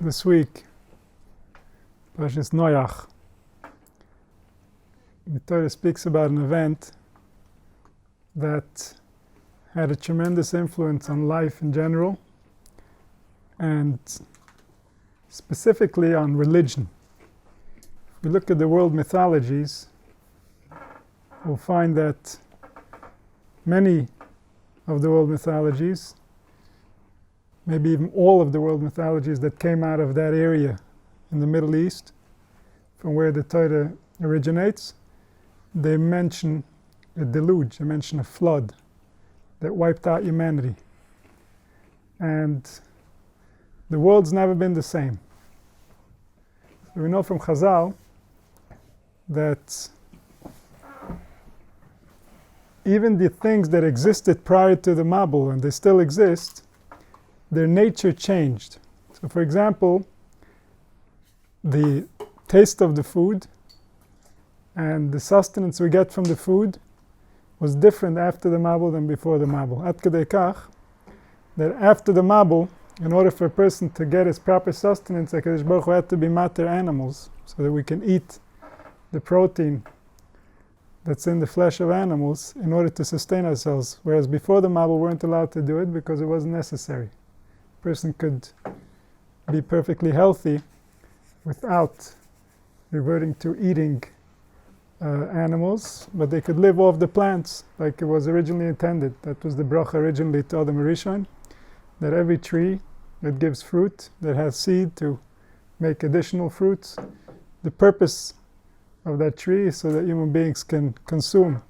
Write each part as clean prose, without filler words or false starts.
this week, Parshas Noach. The Torah speaks about an event that had a tremendous influence on life in general, and specifically on religion. If we look at the world mythologies, we'll find that many of the world mythologies, maybe even all of the world mythologies that came out of that area in the Middle East, from where the Torah originates, they mention a deluge, they mention a flood that wiped out humanity. And the world's never been the same. So we know from Chazal that even the things that existed prior to the Mabul, and they still exist, their nature changed. So for example, the taste of the food and the sustenance we get from the food was different after the Mabul than before the Mabul. Ad kedei kach, that after the Mabul, in order for a person to get his proper sustenance, HaKadosh Baruch Hu had to be mater animals, so that we can eat the protein that's in the flesh of animals in order to sustain ourselves. Whereas before the Mabul, we weren't allowed to do it because it wasn't necessary. A person could be perfectly healthy without reverting to eating animals, but they could live off the plants like it was originally intended. That was the bracha originally to Adam Rishon, that every tree that gives fruit, that has seed to make additional fruits, the purpose of that tree is so that human beings can consume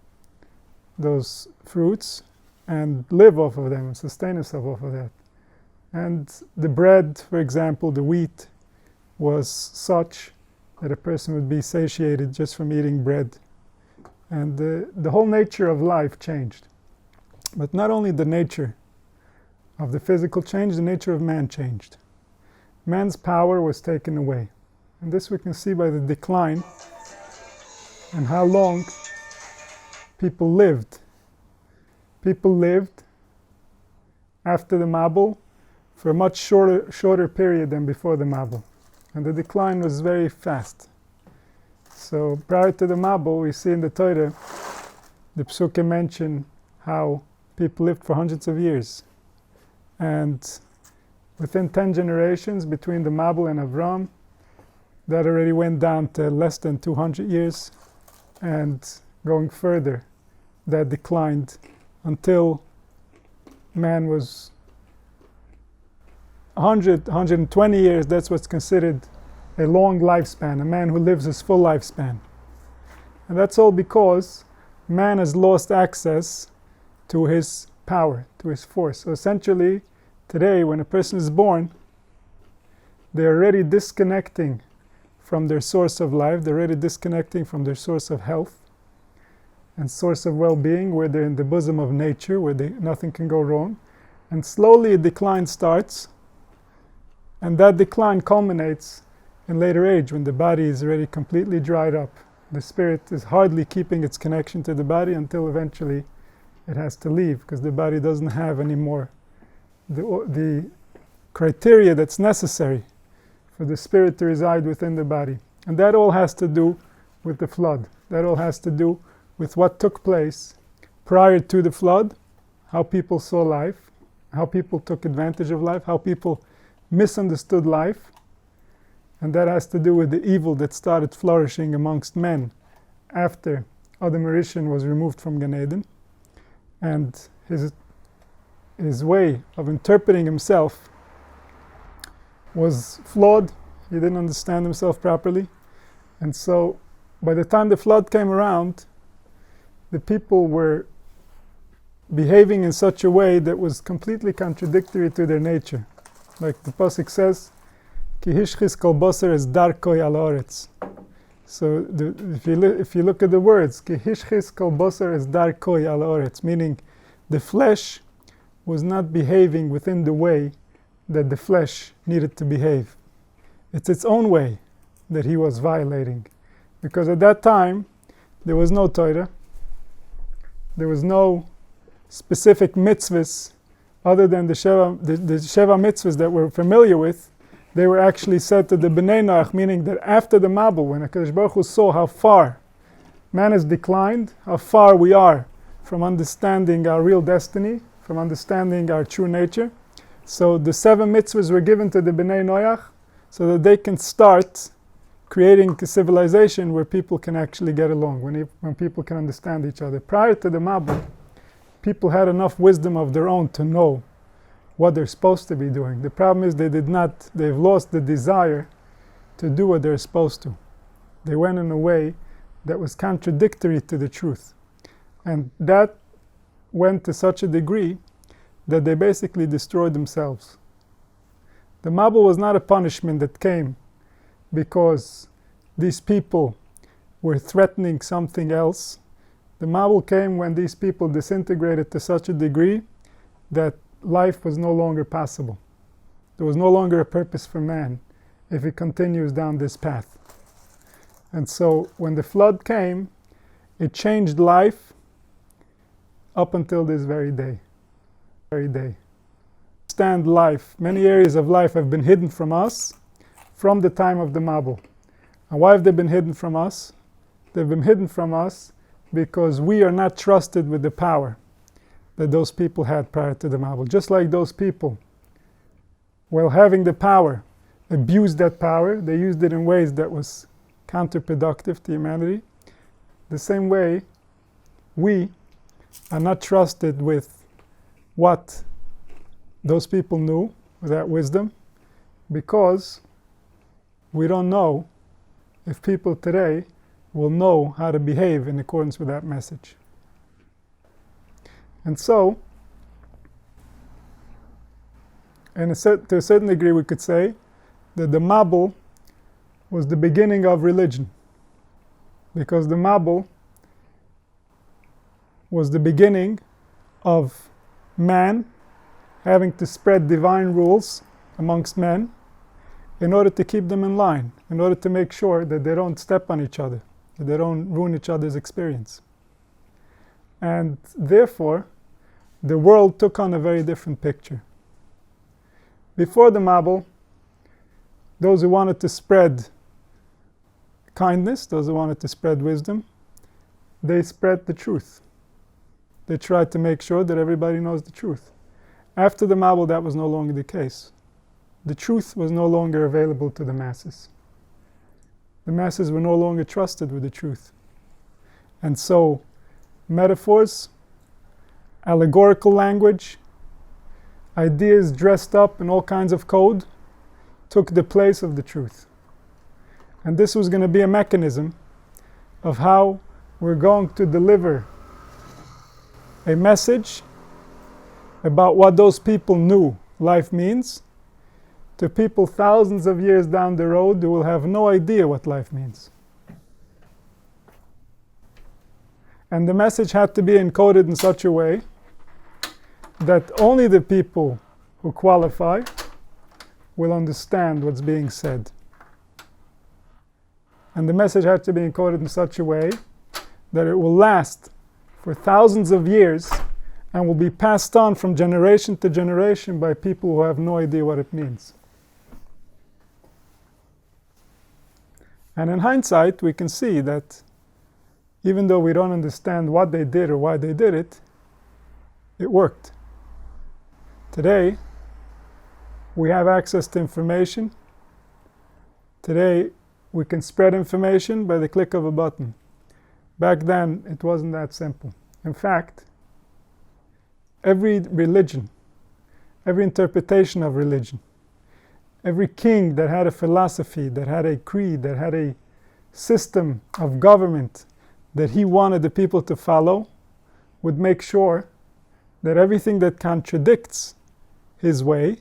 those fruits and live off of them and sustain themselves off of that. And the bread, for example, the wheat, was such that a person would be satiated just from eating bread. And the whole nature of life changed. But not only the nature of the physical changed, the nature of man changed. Man's power was taken away. And this we can see by the decline and how long people lived. People lived after the Mabul for a much shorter period than before the Mabul. And the decline was very fast. So prior to the Mabul, we see in the Torah, the Psukim mention how people lived for hundreds of years. And within 10 generations, between the Mabul and Avram, that already went down to less than 200 years. And going further, that declined until man was 120 years. That's what's considered a long lifespan, a man who lives his full lifespan. And that's all because man has lost access to his power, to his force. So essentially, today, when a person is born, they're already disconnecting from their source of life, they're already disconnecting from their source of health and source of well-being, where they're in the bosom of nature, where nothing can go wrong. And slowly a decline starts, and that decline culminates in later age, when the body is already completely dried up. The spirit is hardly keeping its connection to the body until eventually it has to leave, because the body doesn't have anymore the criteria that's necessary for the spirit to reside within the body. And that all has to do with the flood. That all has to do with what took place prior to the flood, how people saw life, how people took advantage of life, how people misunderstood life. And that has to do with the evil that started flourishing amongst men after Adam Rishon was removed from Gan Eden. And his way of interpreting himself was flawed. He didn't understand himself properly. And so by the time the flood came around, the people were behaving in such a way that was completely contradictory to their nature. Like the Pasuk says, Ki hishchis kol boser es darkoi al haaretz. So if you look at the words, Ki hishchis kol boser es darkoi al haaretz, meaning the flesh was not behaving within the way that the flesh needed to behave. It's its own way that he was violating. Because at that time, there was no Torah, there was no specific mitzvahs other than the Sheva mitzvahs that we're familiar with. they were actually said to the Bnei Noach, meaning that after the Mabul, when HaKadosh Baruch Hu saw how far man has declined, how far we are from understanding our real destiny, from understanding our true nature. So the 7 mitzvahs were given to the Bnei Noach so that they can start creating a civilization where people can actually get along, when people can understand each other. Prior to the Mabul, people had enough wisdom of their own to know what they're supposed to be doing. The problem is they've lost the desire to do what they're supposed to. They went in a way that was contradictory to the truth. And that went to such a degree that they basically destroyed themselves. The Mabul was not a punishment that came because these people were threatening something else. The Mabul came when these people disintegrated to such a degree that life was no longer possible. There was no longer a purpose for man if he continues down this path. And so when the flood came, it changed life up until this very day. Understand life. Many areas of life have been hidden from us from the time of the Mabul. And why have they been hidden from us? They've been hidden from us because we are not trusted with the power that those people had prior to the Mabul. Just like those people, while having the power, abused that power. They used it in ways that was counterproductive to humanity. The same way, we are not trusted with what those people knew, with that wisdom, because we don't know if people today will know how to behave in accordance with that message. And so, to a certain degree, we could say that the Mabul was the beginning of religion, because the Mabul was the beginning of man having to spread divine rules amongst men in order to keep them in line, in order to make sure that they don't step on each other, that they don't ruin each other's experience. And therefore, the world took on a very different picture. Before the Mabul, those who wanted to spread kindness, those who wanted to spread wisdom, they spread the truth. They tried to make sure that everybody knows the truth. After the Mabul, that was no longer the case. The truth was no longer available to the masses. The masses were no longer trusted with the truth. And so, metaphors, allegorical language, ideas dressed up in all kinds of code, took the place of the truth. And this was going to be a mechanism of how we're going to deliver a message about what those people knew life means to people thousands of years down the road who will have no idea what life means. And the message had to be encoded in such a way that only the people who qualify will understand what's being said. And the message had to be encoded in such a way that it will last for thousands of years and will be passed on from generation to generation by people who have no idea what it means. And in hindsight, we can see that even though we don't understand what they did or why they did it, it worked. Today, we have access to information. Today, we can spread information by the click of a button. Back then, it wasn't that simple. In fact, every religion, every interpretation of religion, every king that had a philosophy, that had a creed, that had a system of government that he wanted the people to follow, would make sure that everything that contradicts his way,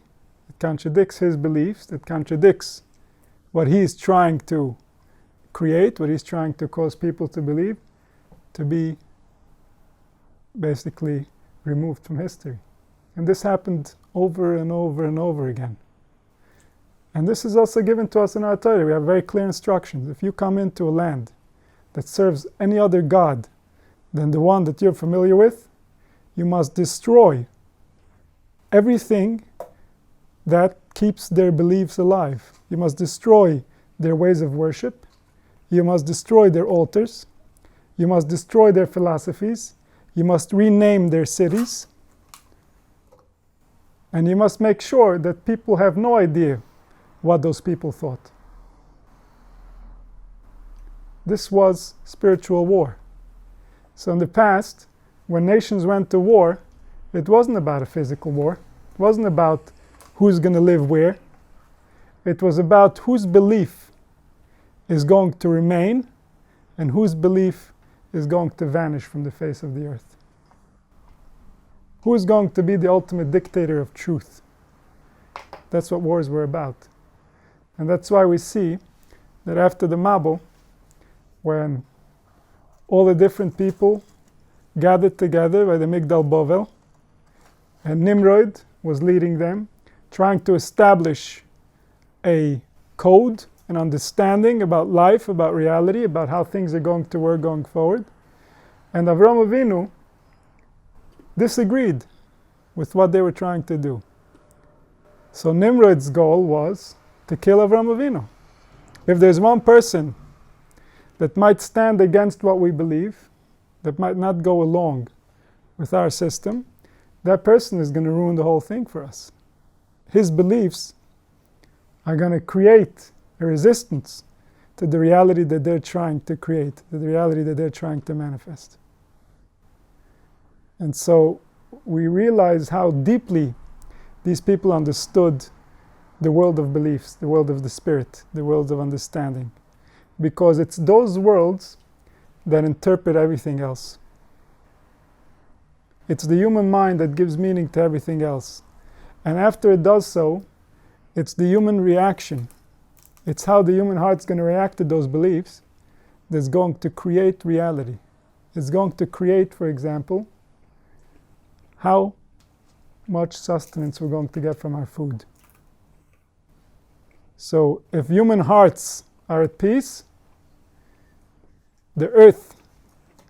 that contradicts his beliefs, that contradicts what he's trying to create, what he's trying to cause people to believe, to be basically removed from history. And this happened over and over and over again. And this is also given to us in our Torah. We have very clear instructions. If you come into a land that serves any other god than the one that you're familiar with, you must destroy everything that keeps their beliefs alive. You must destroy their ways of worship. You must destroy their altars. You must destroy their philosophies. You must rename their cities. And you must make sure that people have no idea what those people thought. This was spiritual war. So in the past, when nations went to war, it wasn't about a physical war. It wasn't about who's going to live where. It was about whose belief is going to remain and whose belief is going to vanish from the face of the earth. Who is going to be the ultimate dictator of truth? That's what wars were about. And that's why we see that after the Mabul, when all the different people gathered together by the Migdal Bovel, and Nimrod was leading them, trying to establish a code, an understanding about life, about reality, about how things are going to work going forward. And Avraham Avinu disagreed with what they were trying to do. So Nimrod's goal was to kill Avraham Avinu. If there's one person that might stand against what we believe, that might not go along with our system, that person is going to ruin the whole thing for us. His beliefs are going to create a resistance to the reality that they're trying to create, to the reality that they're trying to manifest. And so we realize how deeply these people understood the world of beliefs, the world of the spirit, the world of understanding. Because it's those worlds that interpret everything else. It's the human mind that gives meaning to everything else. And after it does so, it's the human reaction. It's how the human heart's going to react to those beliefs that's going to create reality. It's going to create, for example, how much sustenance we're going to get from our food. So if human hearts are at peace, the earth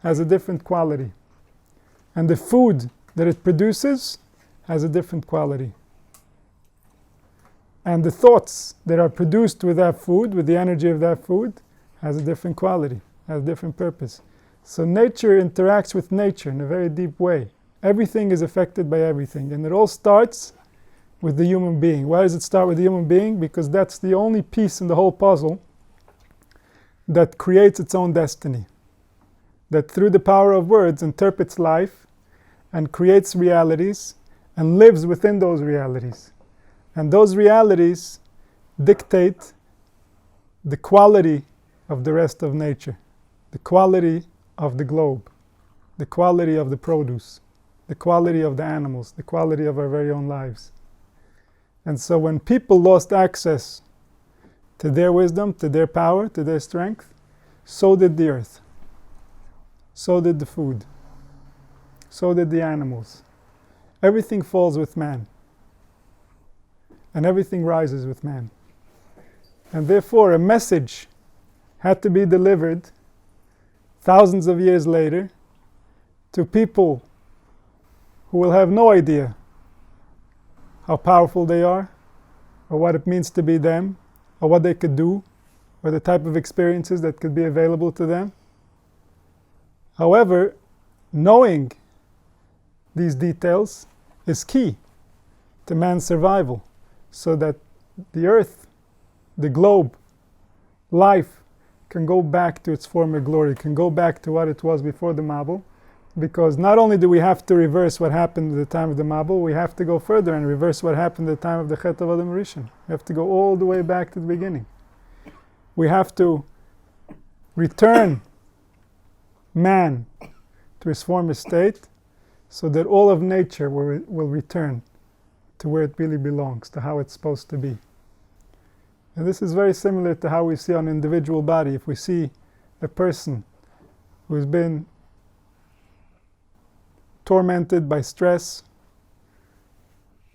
has a different quality. And the food that it produces has a different quality. And the thoughts that are produced with that food, with the energy of that food, has a different quality, has a different purpose. So nature interacts with nature in a very deep way. Everything is affected by everything. And it all starts with the human being. Why does it start with the human being? Because that's the only piece in the whole puzzle that creates its own destiny. That through the power of words interprets life and creates realities and lives within those realities. And those realities dictate the quality of the rest of nature, the quality of the globe, the quality of the produce, the quality of the animals, the quality of our very own lives. And so when people lost access to their wisdom, to their power, to their strength, so did the earth. So did the food. So did the animals. Everything falls with man. And everything rises with man. And therefore a message had to be delivered thousands of years later to people who will have no idea how powerful they are, or what it means to be them, or what they could do, or the type of experiences that could be available to them. However, knowing these details is key to man's survival, so that the earth, the globe, life can go back to its former glory, can go back to what it was before the Mabul. Because not only do we have to reverse what happened at the time of the Mabul, we have to go further and reverse what happened at the time of the Chet of Adam Rishon. We have to go all the way back to the beginning. We have to return man to his former state so that all of nature will return to where it really belongs, to how it's supposed to be. And this is very similar to how we see on an individual body. If we see a person who's been tormented by stress,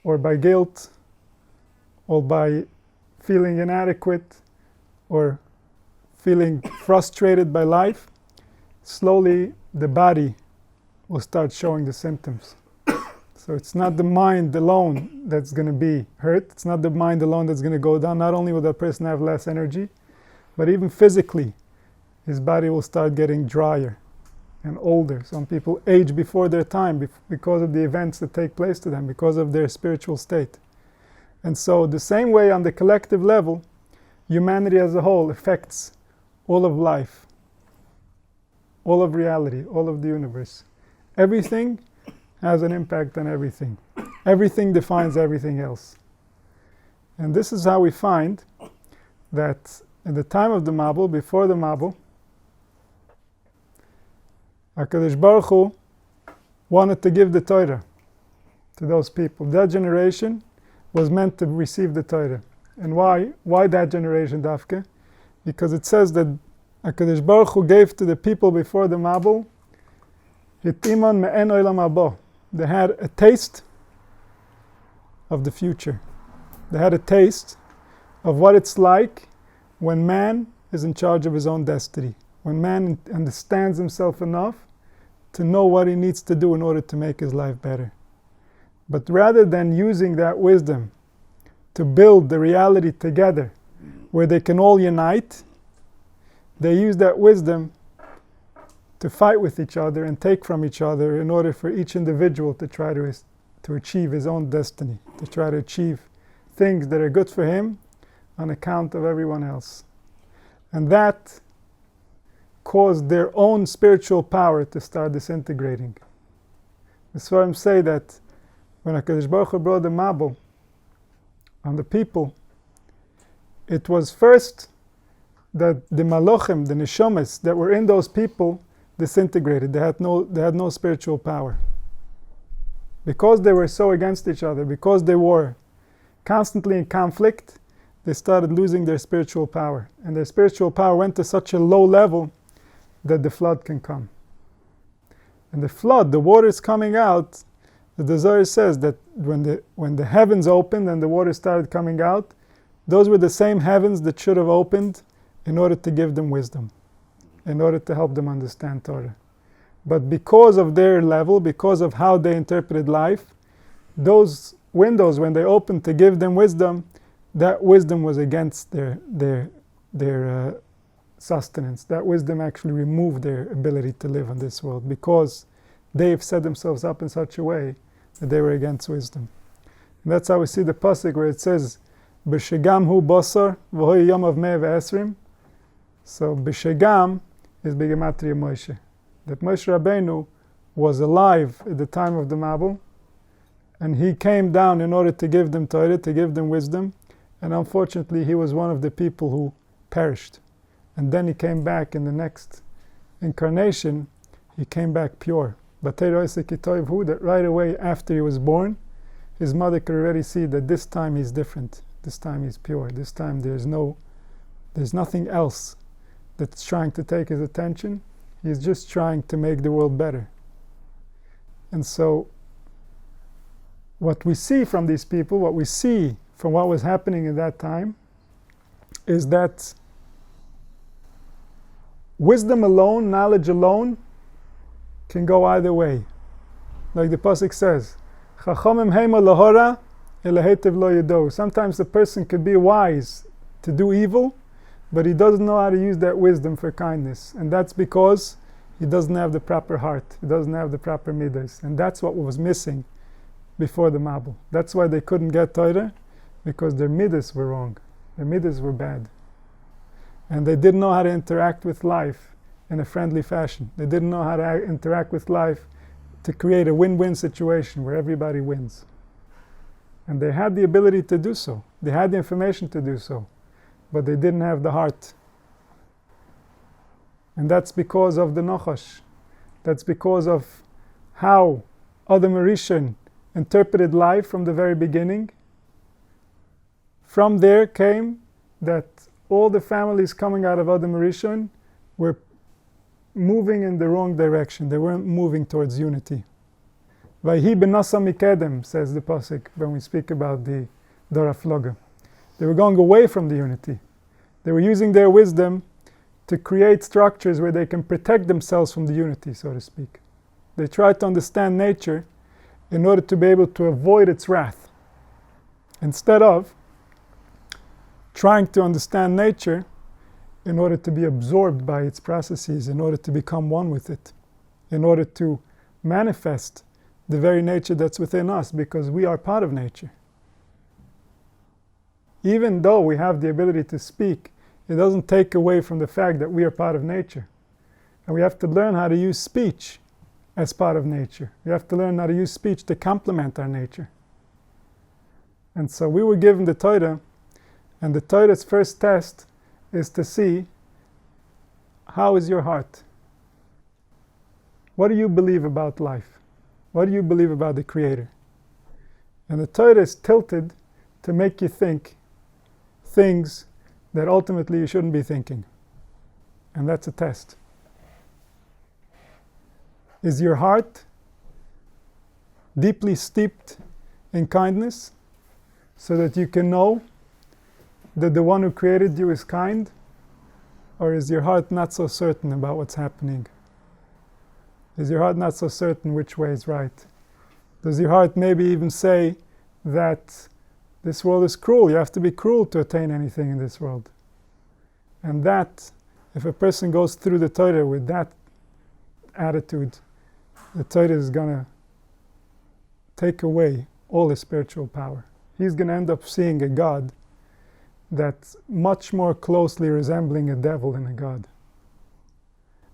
or by guilt, or by feeling inadequate, or feeling frustrated by life, slowly the body will start showing the symptoms. So it's not the mind alone that's going to be hurt. It's not the mind alone that's going to go down. Not only will that person have less energy, but even physically, his body will start getting drier and older. Some people age before their time because of the events that take place to them, because of their spiritual state. And so the same way on the collective level, humanity as a whole affects all of life, all of reality, all of the universe. Everything has an impact on everything. Everything defines everything else. And this is how we find that in the time of the Mabul, before the Mabul, HaKadosh Baruch Hu wanted to give the Torah to those people. That generation was meant to receive the Torah. And why? Why that generation, Dafke? Because it says that HaKadosh Baruch Hu gave to the people before the Mabul, Hitimon me'en olam haba. They had a taste of the future. They had a taste of what it's like when man is in charge of his own destiny. When man understands himself enough to know what he needs to do in order to make his life better. But rather than using that wisdom to build the reality together, where they can all unite, they use that wisdom to fight with each other and take from each other in order for each individual to try to achieve his own destiny, to try to achieve things that are good for him on account of everyone else. And that caused their own spiritual power to start disintegrating. The Sfarim say that when HaKadosh Baruch Hu brought the Mabul on the people, it was first that the Malochim, the Neshomas that were in those people, disintegrated. They had no spiritual power. Because they were so against each other, because they were constantly in conflict, they started losing their spiritual power. And their spiritual power went to such a low level that the flood can come. And the flood, the waters coming out, the Zohar says that when the heavens opened and the water started coming out, those were the same heavens that should have opened in order to give them wisdom, in order to help them understand Torah. But because of their level, because of how they interpreted life, those windows, when they opened to give them wisdom, that wisdom was against their sustenance. That wisdom actually removed their ability to live on this world, because they've set themselves up in such a way that they were against wisdom. And that's how we see the pasuk where it says, "B'shegam hu basar v'hoi yom av mei v'esrim." So b'shegam is b'gematria Moshe. That Moshe Rabbeinu was alive at the time of the Mabul, and he came down in order to give them Torah, to give them wisdom, and unfortunately he was one of the people who perished. And then he came back in the next incarnation, he came back pure. But that right away after he was born, his mother could already see that this time he's different. This time he's pure. This time there's nothing else that's trying to take his attention. He's just trying to make the world better. And so what we see from these people, what we see from what was happening in that time, is that wisdom alone, knowledge alone, can go either way. Like the pasuk says, "Chachamim heima lahora, elahetiv lo yedo." Sometimes the person could be wise to do evil, but he doesn't know how to use that wisdom for kindness. And that's because he doesn't have the proper heart. He doesn't have the proper midas. And that's what was missing before the Mabul. That's why they couldn't get Torah, because their midas were wrong. Their midas were bad. And they didn't know how to interact with life in a friendly fashion. They didn't know how to interact with life to create a win-win situation where everybody wins. And they had the ability to do so. They had the information to do so. But they didn't have the heart. And that's because of the Nachash. That's because of how Adam Rishon interpreted life from the very beginning. From there came that all the families coming out of Adam Rishon were moving in the wrong direction. They weren't moving towards unity. Vayhi benasa mikedem, says the pasuk when we speak about the Dor HaFloga. They were going away from the unity. They were using their wisdom to create structures where they can protect themselves from the unity, so to speak. They tried to understand nature in order to be able to avoid its wrath. Instead of trying to understand nature in order to be absorbed by its processes, in order to become one with it, in order to manifest the very nature that's within us, because we are part of nature. Even though we have the ability to speak, it doesn't take away from the fact that we are part of nature. And we have to learn how to use speech as part of nature. We have to learn how to use speech to complement our nature. And so we were given the Torah, and the Torah's first test is to see, how is your heart? What do you believe about life? What do you believe about the Creator? And the Torah is tilted to make you think things that ultimately you shouldn't be thinking. And that's a test. Is your heart deeply steeped in kindness so that you can know that the one who created you is kind? Or is your heart not so certain about what's happening? Is your heart not so certain which way is right? Does your heart maybe even say that this world is cruel? You have to be cruel to attain anything in this world. And that, if a person goes through the Torah with that attitude, the Torah is going to take away all his spiritual power. He's going to end up seeing a God that's much more closely resembling a devil than a God.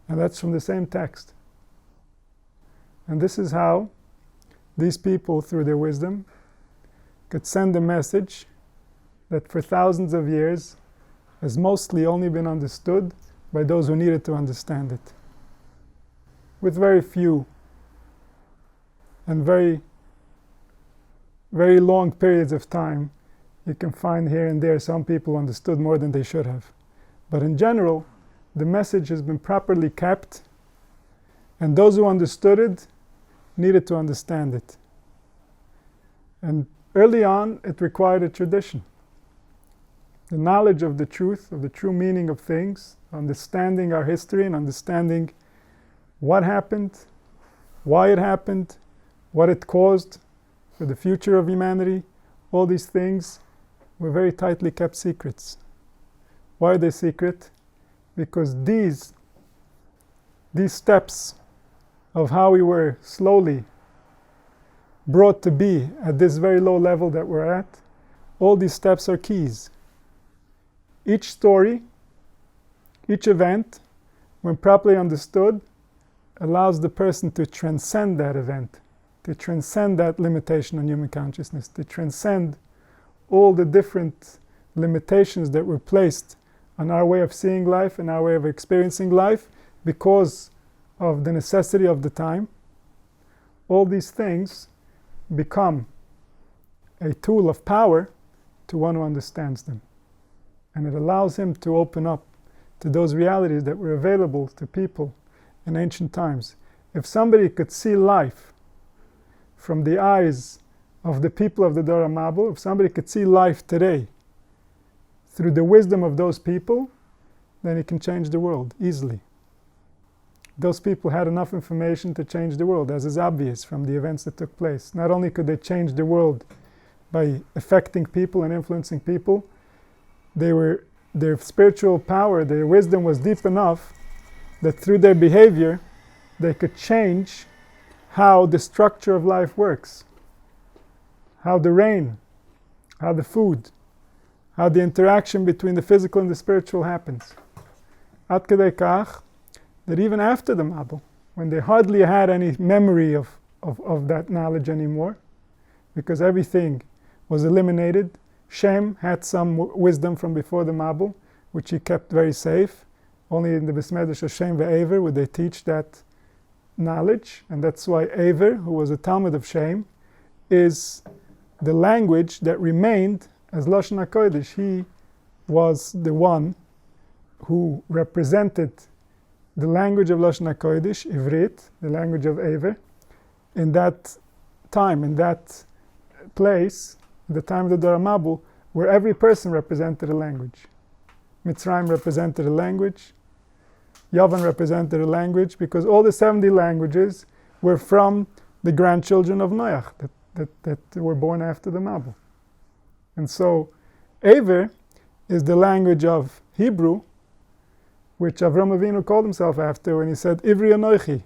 And that's from the same text. And this is how these people, through their wisdom, could send a message that for thousands of years has mostly only been understood by those who needed to understand it. With very few and very, very long periods of time, you can find here and there some people understood more than they should have. But in general, the message has been properly kept, and those who understood it needed to understand it. And early on, it required a tradition. The knowledge of the truth, of the true meaning of things, understanding our history and understanding what happened, why it happened, what it caused for the future of humanity, all these things were very tightly kept secrets. Why are they secret? Because these steps of how we were slowly brought to be at this very low level that we're at, all these steps are keys. Each story, each event, when properly understood, allows the person to transcend that event, to transcend that limitation on human consciousness, to transcend all the different limitations that were placed on our way of seeing life and our way of experiencing life because of the necessity of the time. All these things become a tool of power to one who understands them. And it allows him to open up to those realities that were available to people in ancient times. If somebody could see life from the eyes of the people of the Dor HaMabul, if somebody could see life today through the wisdom of those people, then he can change the world easily. Those people had enough information to change the world, as is obvious from the events that took place. Not only could they change the world by affecting people and influencing people, their spiritual power, their wisdom was deep enough that through their behavior they could change how the structure of life works, how the rain, how the food, how the interaction between the physical and the spiritual happens. Ad kedei kach, that even after the Mabul, when they hardly had any memory of that knowledge anymore, because everything was eliminated, Shem had some wisdom from before the Mabul, which he kept very safe. Only in the Besmedrash of Shem ve'Ever would they teach that knowledge, and that's why Ever, who was a Talmud of Shem, is the language that remained as Lashon HaKodesh. He was the one who represented the language of Lashon HaKodesh, Ivrit, the language of Ever, in that time, in that place, the time of the Dor HaMabul, where every person represented a language. Mitzrayim represented a language, Yavan represented a language, because all the 70 languages were from the grandchildren of Noach that were born after the Mabul. And so Aver is the language of Hebrew, which Avram Avinu called himself after when he said, Ivri Anoichi.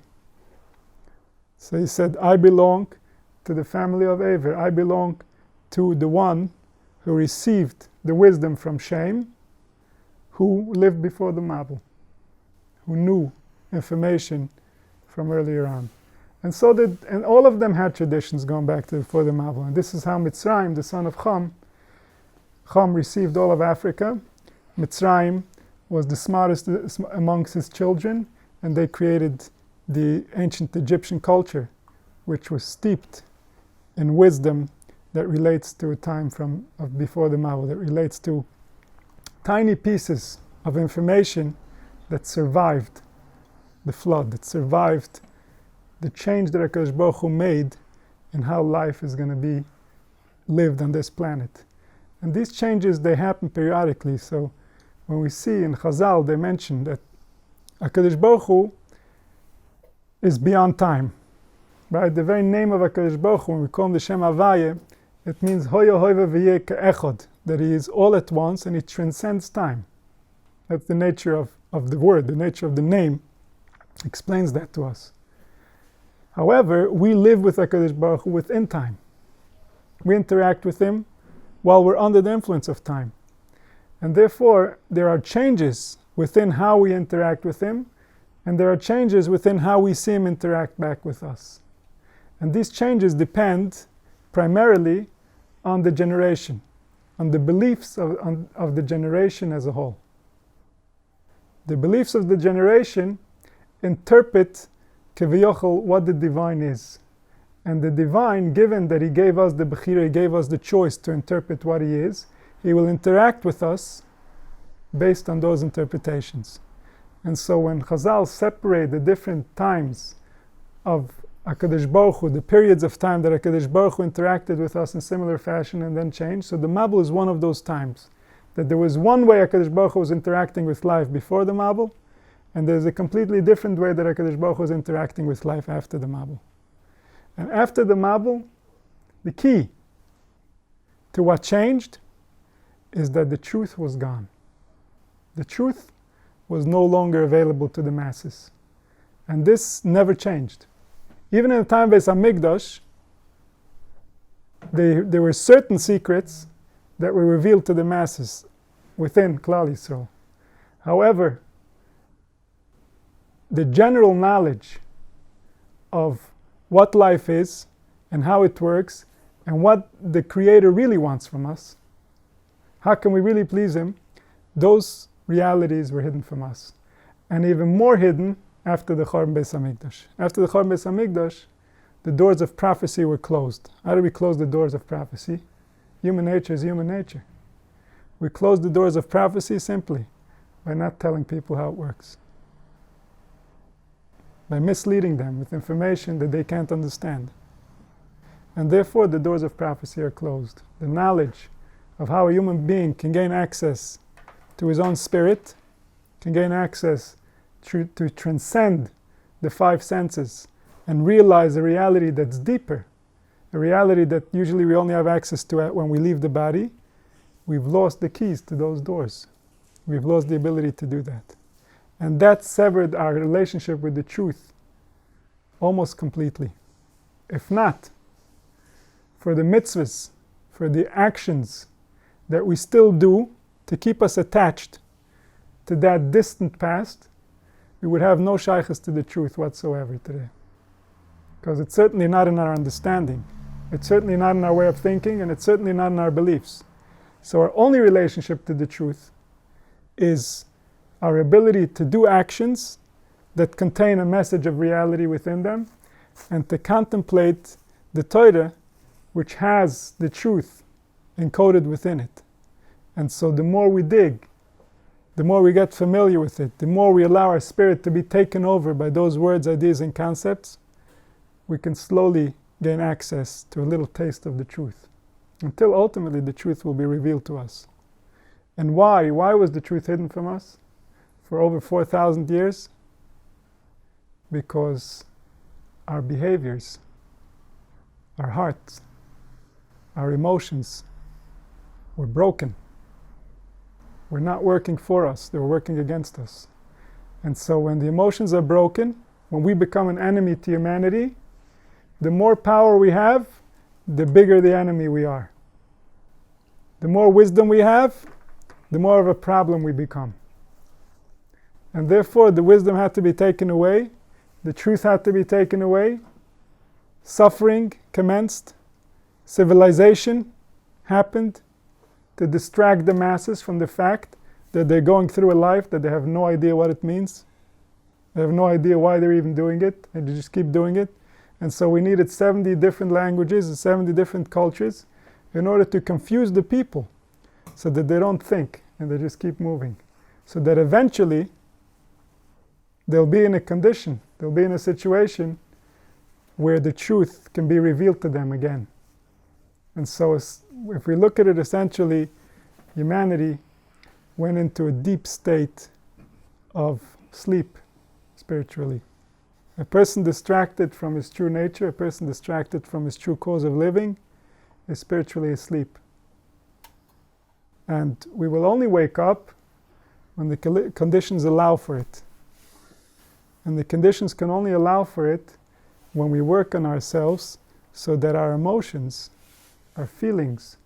So he said, I belong to the family of Aver. I belong to the one who received the wisdom from Shem, who lived before the Mabul, who knew information from earlier on. And so and all of them had traditions going back to before the Mabul. And this is how Mitzrayim, the son of Cham received all of Africa. Mitzrayim was the smartest amongst his children, and they created the ancient Egyptian culture, which was steeped in wisdom that relates to a time of before the Mabul, that relates to tiny pieces of information that survived the flood, that survived the change that HaKadosh Baruch Hu made in how life is going to be lived on this planet. And these changes, they happen periodically. So when we see in Chazal, they mention that HaKadosh Baruch Hu is beyond time. Right? The very name of HaKadosh Baruch Hu, when we call him the Shem Havaya, it means Hoya Hoiva V'yeh Ka'echad, that he is all at once and he transcends time. That's the nature of the word, the nature of the name explains that to us. However, we live with HaKadosh Baruch Hu within time. We interact with him while we're under the influence of time. And therefore, there are changes within how we interact with him, and there are changes within how we see him interact back with us. And these changes depend primarily on the generation, on the beliefs of the generation as a whole. The beliefs of the generation interpret Keviyochel what the divine is. And the divine, given that he gave us the Bechira, he gave us the choice to interpret what he is, he will interact with us based on those interpretations. And so when Chazal separate the different times of HaKadosh Baruch Hu, the periods of time that HaKadosh Baruch Hu interacted with us in similar fashion and then changed, so the Mabul is one of those times. That there was one way HaKadosh Baruch Hu was interacting with life before the Mabul, and there's a completely different way that HaKadosh Baruch Hu was interacting with life after the Mabul. And after the Mabul, the key to what changed is that the truth was gone. The truth was no longer available to the masses. And this never changed. Even in the time of Beis HaMikdash, there were certain secrets that were revealed to the masses within Klal Yisrael. However, the general knowledge of what life is and how it works and what the Creator really wants from us, how can we really please him, those realities were hidden from us. And even more hidden after the Churban Beis HaMikdash. After the Churban Beis HaMikdash, the doors of prophecy were closed. How do we close the doors of prophecy? Human nature is human nature. We close the doors of prophecy simply by not telling people how it works. By misleading them with information that they can't understand. And therefore the doors of prophecy are closed. The knowledge of how a human being can gain access to his own spirit, can gain access to transcend the five senses and realize a reality that's deeper, a reality that usually we only have access to when we leave the body, we've lost the keys to those doors. We've lost the ability to do that. And that severed our relationship with the truth almost completely. If not, for the mitzvahs, for the actions that we still do to keep us attached to that distant past, we would have no shaykhs to the truth whatsoever today. Because it's certainly not in our understanding. It's certainly not in our way of thinking, and it's certainly not in our beliefs. So our only relationship to the truth is our ability to do actions that contain a message of reality within them, and to contemplate the Torah, which has the truth encoded within it. And so the more we dig, the more we get familiar with it, the more we allow our spirit to be taken over by those words, ideas, and concepts, we can slowly gain access to a little taste of the truth, until ultimately the truth will be revealed to us. And why? Why was the truth hidden from us for over 4,000 years? Because our behaviors our hearts, our emotions were broken. We're not working for us, they're working against us. And so when the emotions are broken, when we become an enemy to humanity, the more power we have, the bigger the enemy we are. The more wisdom we have, the more of a problem we become. And therefore the wisdom had to be taken away, the truth had to be taken away, suffering commenced, civilization happened to distract the masses from the fact that they're going through a life that they have no idea what it means. They have no idea why they're even doing it, and they just keep doing it. And so we needed 70 different languages and 70 different cultures in order to confuse the people so that they don't think and they just keep moving. So that eventually they'll be in a condition, they'll be in a situation where the truth can be revealed to them again. And so if we look at it, essentially humanity went into a deep state of sleep spiritually. A person distracted from his true nature, a person distracted from his true cause of living, is spiritually asleep. And we will only wake up when the conditions allow for it. And the conditions can only allow for it when we work on ourselves so that our emotions, our feelings,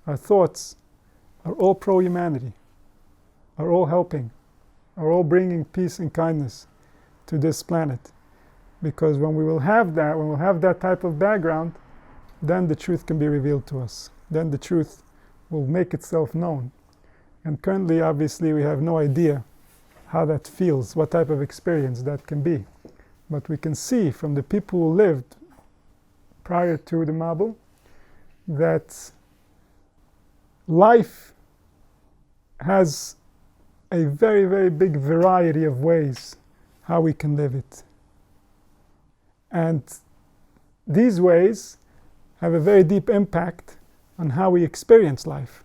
our thoughts are all pro-humanity, are all helping, are all bringing peace and kindness to this planet. Because when we will have that, when we'll have that type of background, then the truth can be revealed to us. Then the truth will make itself known. And currently, obviously, we have no idea how that feels, what type of experience that can be. But we can see from the people who lived prior to the Mabul that life has a very, very big variety of ways how we can live it. And these ways have a very deep impact on how we experience life.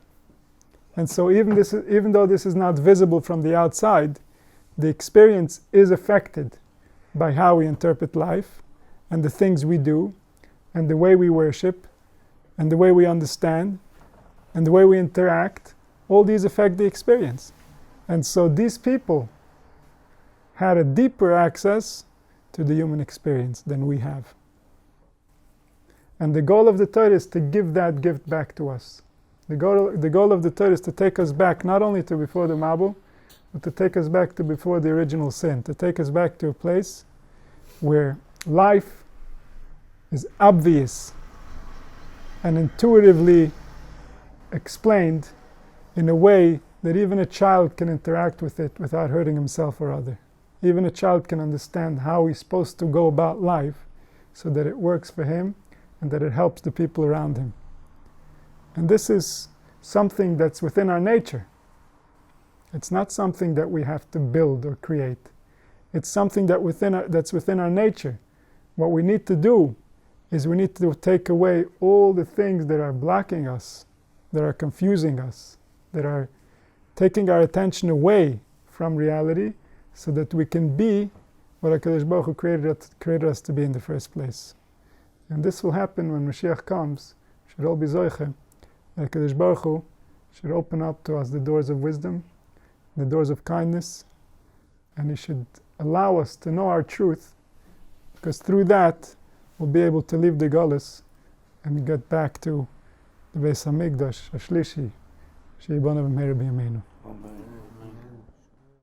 And so even though this is not visible from the outside, the experience is affected by how we interpret life and the things we do and the way we worship and the way we understand and the way we interact. All these affect the experience. And so these people had a deeper access to the human experience than we have. And the goal of the Torah is to give that gift back to us. The goal of the Torah is to take us back not only to before the Mabul, but to take us back to before the original sin, to take us back to a place where life is obvious and intuitively explained in a way that even a child can interact with it without hurting himself or other. Even a child can understand how he's supposed to go about life so that it works for him and that it helps the people around him. And this is something that's within our nature. It's not something that we have to build or create. It's something that's within our nature. What we need to do is we need to take away all the things that are blocking us, that are confusing us, that are taking our attention away from reality, so that we can be what HaKadosh Baruch Hu created us to be in the first place. And this will happen when Mashiach comes. Should all be zoiche. HaKadosh Baruch Hu should open up to us the doors of wisdom, the doors of kindness, and He should allow us to know our truth, because through that we'll be able to leave the Galus and get back to the Beis HaMikdash, Ashlishi, Sheibana B'meir B'yameinu.